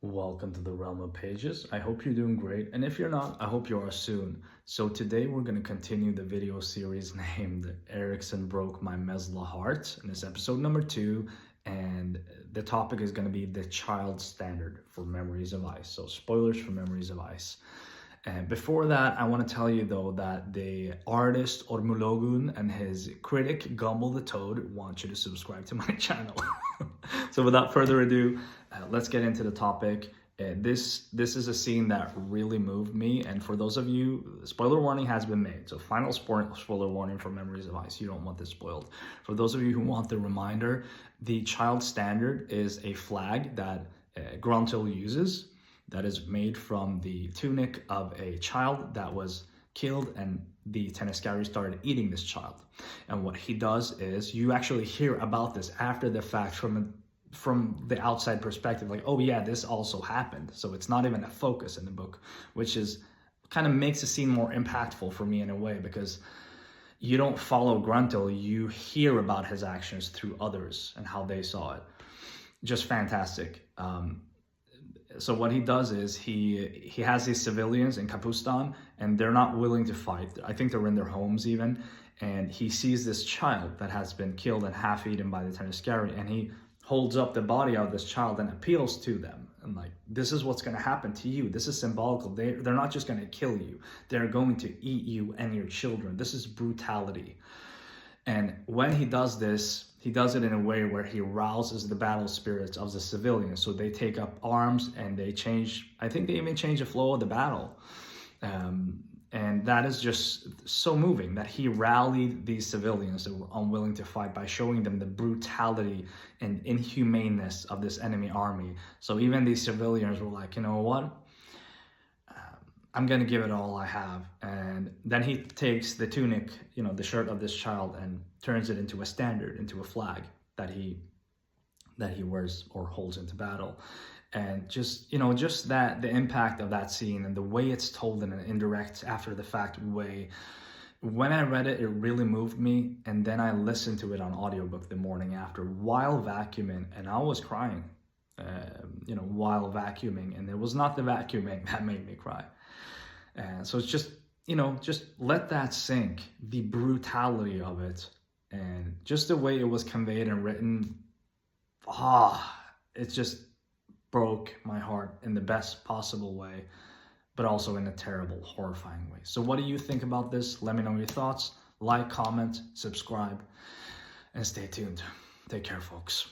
Welcome to the realm of pages. I hope you're doing great, and if you're not, I hope you are soon. So today we're going to continue the video series named Erikson Broke My Mezla Heart, and it's episode number 2, and the topic is going to be the child standard for Memories of Ice. So spoilers for Memories of Ice. And before that, I want to tell you though that the artist Ormulogun and his critic Gumball the Toad want you to subscribe to my channel. So without further ado, let's get into the topic. This is a scene that really moved me, and for those of you, spoiler warning has been made. So final spoiler warning for Memories of Ice. You don't want this spoiled. For those of you who want the reminder, the child standard is a flag that Gruntil uses that is made from the tunic of a child that was killed, and the Tenescari started eating this child. And what he does is, you actually hear about this after the fact from the outside perspective, like, oh yeah, this also happened. So it's not even a focus in the book, which is kind of makes the scene more impactful for me in a way, because you don't follow Gruntil, you hear about his actions through others and how they saw it. Just fantastic. So what he does is he has these civilians in Kapustan, and they're not willing to fight. I think they're in their homes even. And he sees this child that has been killed and half eaten by the Tenescari, and he holds up the body of this child and appeals to them. And like, this is what's going to happen to you. This is symbolical. They're not just going to kill you. They're going to eat you and your children. This is brutality. And when he does this, he does it in a way where he rouses the battle spirits of the civilians. So they take up arms and they change, I think they even change the flow of the battle. And that is just so moving, that he rallied these civilians that were unwilling to fight by showing them the brutality and inhumaneness of this enemy army. So even these civilians were like, you know what? I'm going to give it all I have. And then he takes the tunic, the shirt of this child, and turns it into a standard, into a flag that he wears or holds into battle. And just that, the impact of that scene and the way it's told in an indirect, after the fact way. When I read it, it really moved me. And then I listened to it on audiobook the morning after while vacuuming, and I was crying, while vacuuming. And it was not the vacuuming that made me cry. So it's just, just let that sink, the brutality of it, and just the way it was conveyed and written. It just broke my heart in the best possible way, but also in a terrible, horrifying way. So what do you think about this? Let me know your thoughts. Like, comment, subscribe, and stay tuned. Take care, folks.